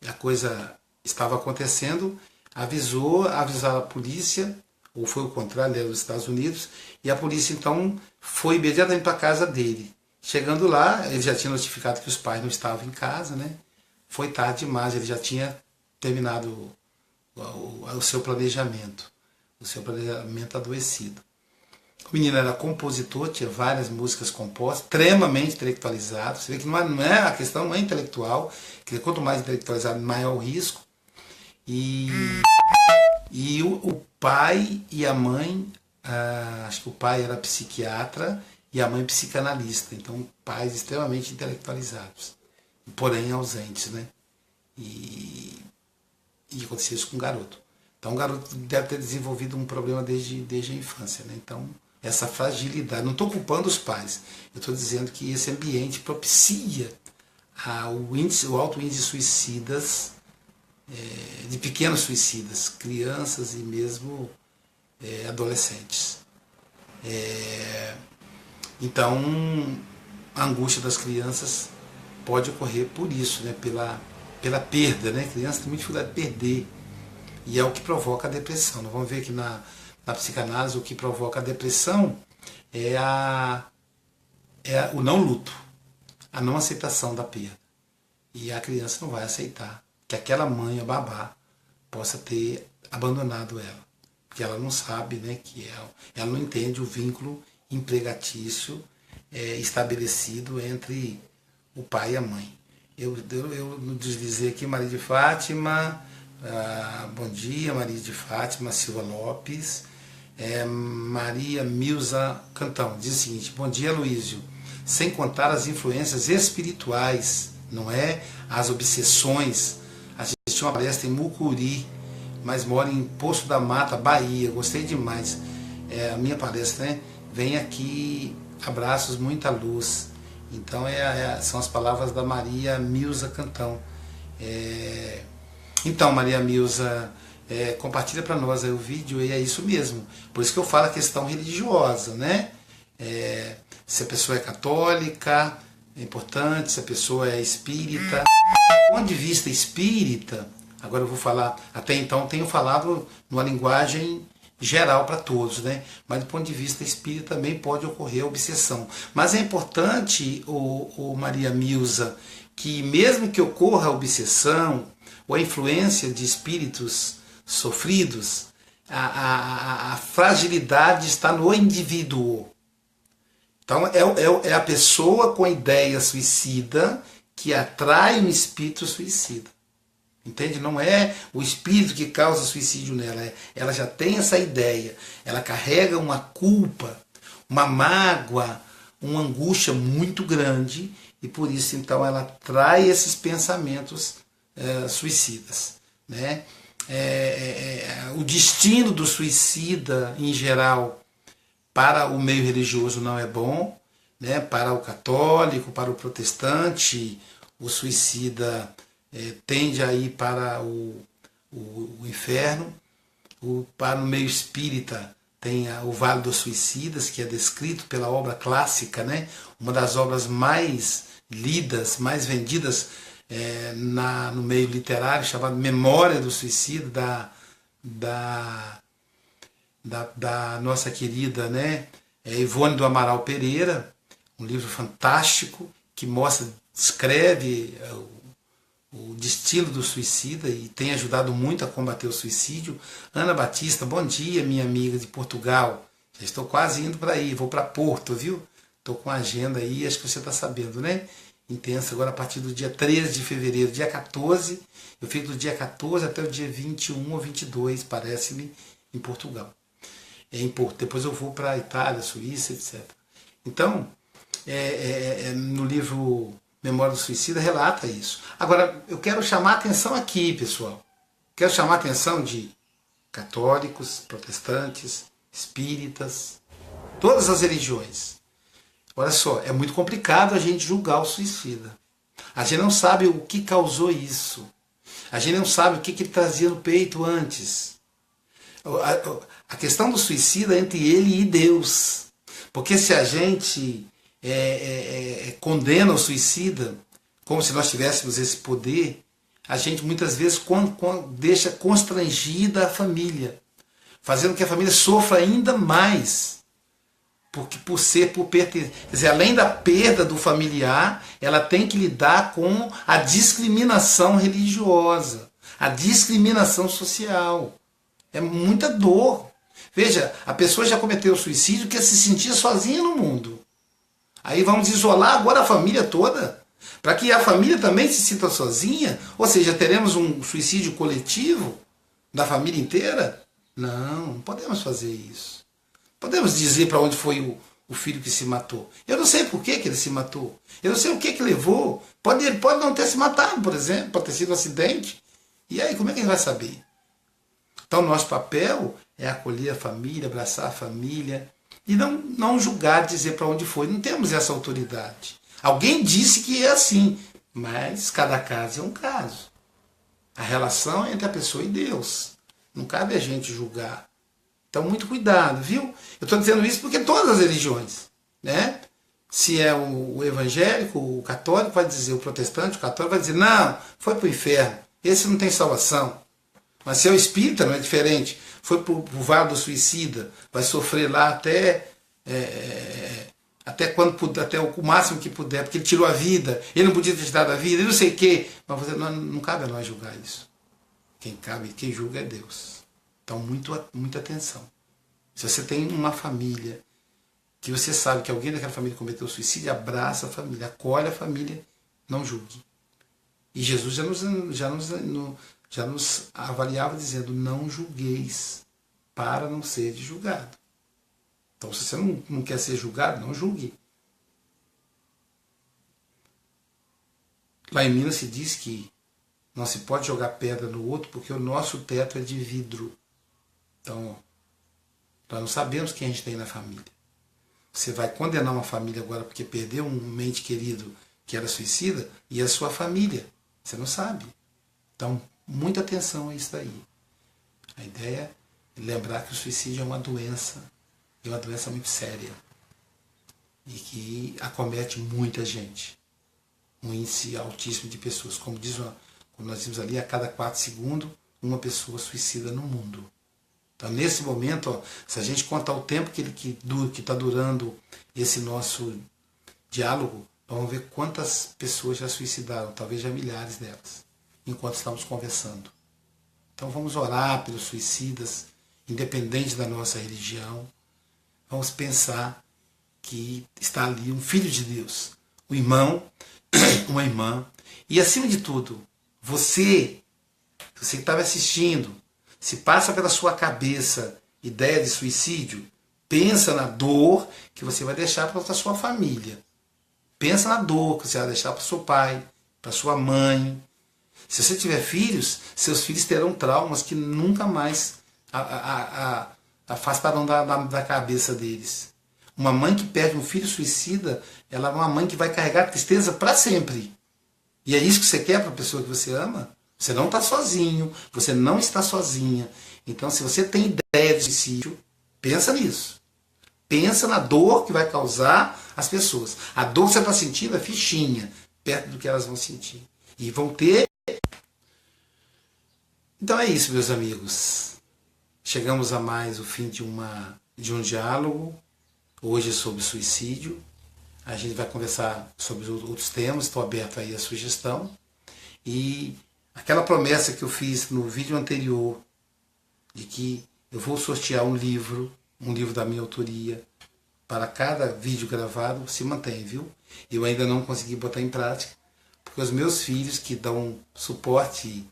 a coisa estava acontecendo, avisou a polícia, ou foi o contrário, era dos Estados Unidos, e a polícia então foi imediatamente para a casa dele. Chegando lá, ele já tinha notificado que os pais não estavam em casa, né? Foi tarde demais, ele já tinha terminado o seu planejamento adoecido. O menino era compositor, tinha várias músicas compostas, extremamente intelectualizado. Você vê que a questão não é intelectual, que quanto mais intelectualizado, maior o risco. E o pai e a mãe, acho que o pai era psiquiatra e a mãe psicanalista, então pais extremamente intelectualizados, porém ausentes, né? E aconteceu isso com o garoto. Então o garoto deve ter desenvolvido um problema desde a infância, né? Então essa fragilidade, não estou culpando os pais, eu estou dizendo que esse ambiente propicia o alto índice de suicidas, de pequenos suicidas, crianças e mesmo adolescentes. Então, a angústia das crianças pode ocorrer por isso, né? pela perda. Né? A criança tem muita dificuldade de perder. E é o que provoca a depressão. Nós vamos ver que na psicanálise o que provoca a depressão é o não luto, a não aceitação da perda. E a criança não vai aceitar que aquela mãe ou babá possa ter abandonado ela. Porque ela não sabe, né, ela não entende o vínculo empregatício estabelecido entre o pai e a mãe. Eu deslizei aqui Maria de Fátima, bom dia, Maria de Fátima Silva Lopes, Maria Milza Cantão, diz o seguinte: bom dia, Luísio, sem contar as influências espirituais, não é? As obsessões. Assisti uma palestra em Mucuri, mas moro em Poço da Mata, Bahia, gostei demais. A minha palestra, né? Vem aqui, abraços, muita luz. Então são as palavras da Maria Milza Cantão. Então, Maria Milza, compartilha para nós aí o vídeo, e é isso mesmo. Por isso que eu falo a questão religiosa, né? Se a pessoa é católica, é importante, se a pessoa é espírita. Do ponto de vista espírita, agora eu vou falar, até então tenho falado numa linguagem geral para todos, né? Mas do ponto de vista espírita também pode ocorrer a obsessão. Mas é importante, Maria Milza, que mesmo que ocorra a obsessão ou a influência de espíritos sofridos, a fragilidade está no indivíduo. Então é a pessoa com a ideia suicida que atrai um espírito suicida. Entende? Não é o espírito que causa suicídio nela. Ela já tem essa ideia. Ela carrega uma culpa, uma mágoa, uma angústia muito grande, e por isso então ela atrai esses pensamentos suicidas. Né? O destino do suicida, em geral, para o meio religioso não é bom, né? Para o católico, para o protestante, o suicida tende a ir para o inferno. Para o meio espírita tem o Vale dos Suicidas, que é descrito pela obra clássica, né? Uma das obras mais lidas, mais vendidas no meio literário, chamada Memória do Suicida, da nossa querida, né, Ivone do Amaral Pereira, um livro fantástico que descreve o destino do suicida e tem ajudado muito a combater o suicídio. Ana Batista, bom dia, minha amiga de Portugal. Já estou quase indo para aí, vou para Porto, viu? Estou com a agenda aí, acho que você está sabendo, né? Intensa agora a partir do dia 13 de fevereiro, dia 14. Eu fico do dia 14 até o dia 21 ou 22, parece-me, em Portugal. Depois eu vou para a Itália, Suíça, etc. Então, no livro Memória do Suicida relata isso. Agora, eu quero chamar a atenção aqui, pessoal. Quero chamar a atenção de católicos, protestantes, espíritas, todas as religiões. Olha só, é muito complicado a gente julgar o suicida. A gente não sabe o que causou isso. A gente não sabe o que ele trazia no peito antes. A questão do suicida é entre ele e Deus. Porque se a gente condena o suicida, como se nós tivéssemos esse poder, a gente muitas vezes deixa constrangida a família, fazendo que a família sofra ainda mais. Porque por pertencer. Quer dizer, além da perda do familiar, ela tem que lidar com a discriminação religiosa, a discriminação social. É muita dor. Veja, a pessoa já cometeu suicídio, quer se sentir sozinha no mundo. Aí vamos isolar agora a família toda, para que a família também se sinta sozinha, ou seja, teremos um suicídio coletivo da família inteira? Não podemos fazer isso. Podemos dizer para onde foi o filho que se matou. Eu não sei por que ele se matou. Eu não sei o que levou. Ele pode não ter se matado, por exemplo, pode ter sido um acidente. E aí, como é que a gente vai saber? Então, nosso papel é acolher a família, abraçar a família e não julgar, dizer para onde foi. Não temos essa autoridade. Alguém disse que é assim, mas cada caso é um caso. A relação é entre a pessoa e Deus. Não cabe a gente julgar. Então, muito cuidado, viu? Eu estou dizendo isso porque todas as religiões, né? Se é o evangélico, o católico vai dizer, o protestante, o católico vai dizer, não, foi para o inferno, esse não tem salvação. Mas se é o espírita, não é diferente. Foi para o vale do suicida, vai sofrer lá até o máximo que puder, porque ele tirou a vida, ele não podia ter tirado a vida, ele não sei o quê. Mas não cabe a nós julgar isso. Quem julga é Deus. Então, muita atenção. Se você tem uma família, que você sabe que alguém daquela família cometeu suicídio, abraça a família, acolhe a família, não julgue. E Jesus já nos avaliava dizendo, não julgueis, para não ser julgado. Então, se você não quer ser julgado, não julgue. Lá em Minas se diz que não se pode jogar pedra no outro porque o nosso teto é de vidro. Então, nós não sabemos quem a gente tem na família. Você vai condenar uma família agora porque perdeu um ente querido que era suicida e a sua família. Você não sabe. Então, muita atenção a isso daí. A ideia é lembrar que o suicídio é uma doença muito séria e que acomete muita gente. Um índice altíssimo de pessoas. Como nós vimos ali, a cada 4 segundos, uma pessoa suicida no mundo. Então, nesse momento, se a gente contar o tempo que está durando esse nosso diálogo, vamos ver quantas pessoas já suicidaram, talvez já milhares delas, enquanto estamos conversando. Então, vamos orar pelos suicidas, independente da nossa religião. Vamos pensar que está ali um filho de Deus, um irmão, uma irmã. E, acima de tudo, você que estava assistindo, se passa pela sua cabeça ideia de suicídio, pensa na dor que você vai deixar para a sua família. Pensa na dor que você vai deixar para o seu pai, para sua mãe. Se você tiver filhos, seus filhos terão traumas que nunca mais afastarão da cabeça deles. Uma mãe que perde um filho suicida, ela é uma mãe que vai carregar tristeza para sempre. E é isso que você quer para a pessoa que você ama? Você não está sozinho, você não está sozinha. Então, se você tem ideia de suicídio, pensa nisso. Pensa na dor que vai causar as pessoas. A dor que você está sentindo é fichinha, perto do que elas vão sentir. E vão ter... Então é isso, meus amigos. Chegamos a mais o fim de um diálogo. Hoje sobre suicídio. A gente vai conversar sobre outros temas. Estou aberto aí à sugestão. E... aquela promessa que eu fiz no vídeo anterior, de que eu vou sortear um livro da minha autoria, para cada vídeo gravado se mantém, viu? Eu ainda não consegui botar em prática, porque os meus filhos que dão suporte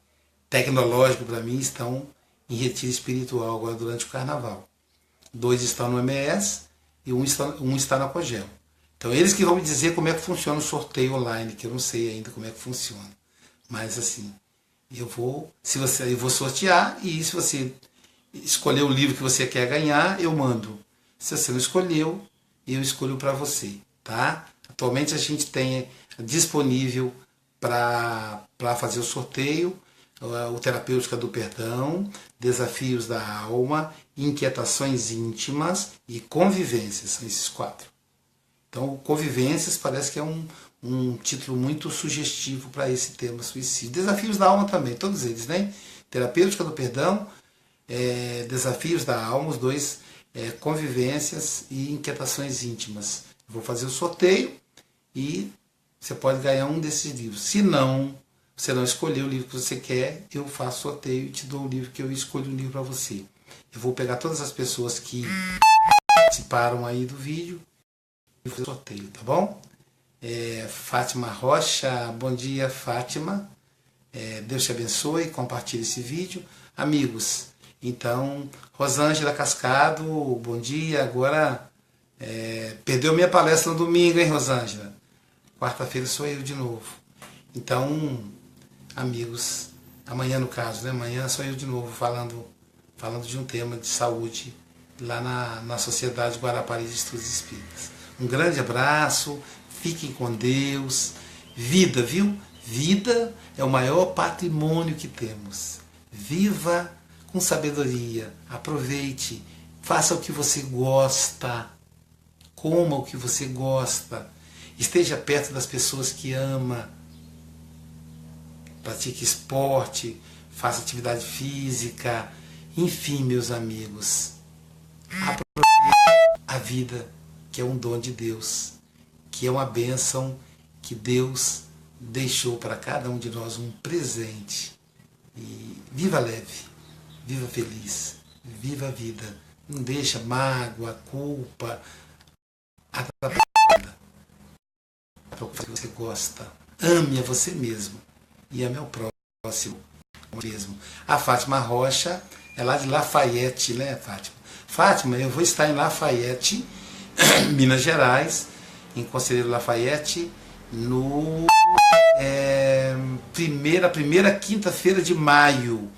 tecnológico para mim estão em retiro espiritual agora durante o carnaval. 2 estão no MS e um está na Cogel. Então eles que vão me dizer como é que funciona o sorteio online, que eu não sei ainda como é que funciona. Mas assim, eu vou sortear, e se você escolher o livro que você quer ganhar, eu mando. Se você não escolheu, eu escolho para você, tá? Atualmente a gente tem disponível para fazer o sorteio o Terapêutica do Perdão, Desafios da Alma, Inquietações Íntimas e Convivências. São esses 4. Então, Convivências parece que é um título muito sugestivo para esse tema suicídio. Desafios da Alma também, todos eles, né? Terapêutica do Perdão, Desafios da Alma, os 2, Convivências e Inquietações Íntimas. Vou fazer o sorteio e você pode ganhar um desses livros. Se não, você não escolher o livro que você quer, eu faço sorteio e te dou um livro que eu escolho um livro para você. Eu vou pegar todas as pessoas que participaram aí do vídeo e fazer o sorteio, tá bom? Fátima Rocha, bom dia, Fátima. Deus te abençoe, compartilhe esse vídeo. Amigos, então, Rosângela Cascado, bom dia. Agora, perdeu minha palestra no domingo, hein, Rosângela? Quarta-feira sou eu de novo. Então, amigos, amanhã no caso, né? Amanhã sou eu de novo falando de um tema de saúde lá na Sociedade Guarapari de Estudos Espíritas. Um grande abraço, fiquem com Deus. Vida, viu? Vida é o maior patrimônio que temos. Viva com sabedoria, aproveite, faça o que você gosta, coma o que você gosta, esteja perto das pessoas que ama, pratique esporte, faça atividade física, enfim, meus amigos, aproveite a vida, que é um dom de Deus, que é uma bênção que Deus deixou para cada um de nós, um presente. E viva leve, viva feliz, viva a vida, não deixa mágoa, culpa atrapalhar o que você gosta. Ame a você mesmo e ame ao próximo mesmo. A Fátima Rocha é lá de Lafayette, né, Fátima? Fátima, eu vou estar em Lafayette, Minas Gerais, em Conselheiro Lafayette, no primeira quinta-feira de maio,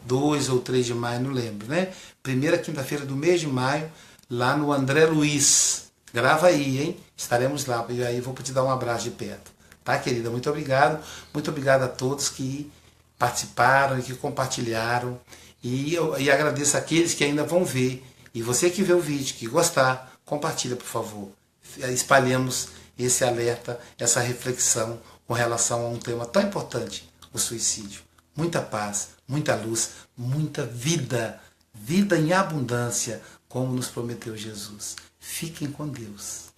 2 ou 3 de maio, não lembro, né? Primeira quinta-feira do mês de maio, lá no André Luiz. Grava aí, hein? Estaremos lá, e aí vou te dar um abraço de perto. Tá, querida? Muito obrigado. Muito obrigado a todos que participaram e que compartilharam. E agradeço àqueles que ainda vão ver. E você que vê o vídeo, que gostar, compartilha, por favor. Espalhemos esse alerta, essa reflexão com relação a um tema tão importante, o suicídio. Muita paz, muita luz, muita vida. Vida em abundância, como nos prometeu Jesus. Fiquem com Deus.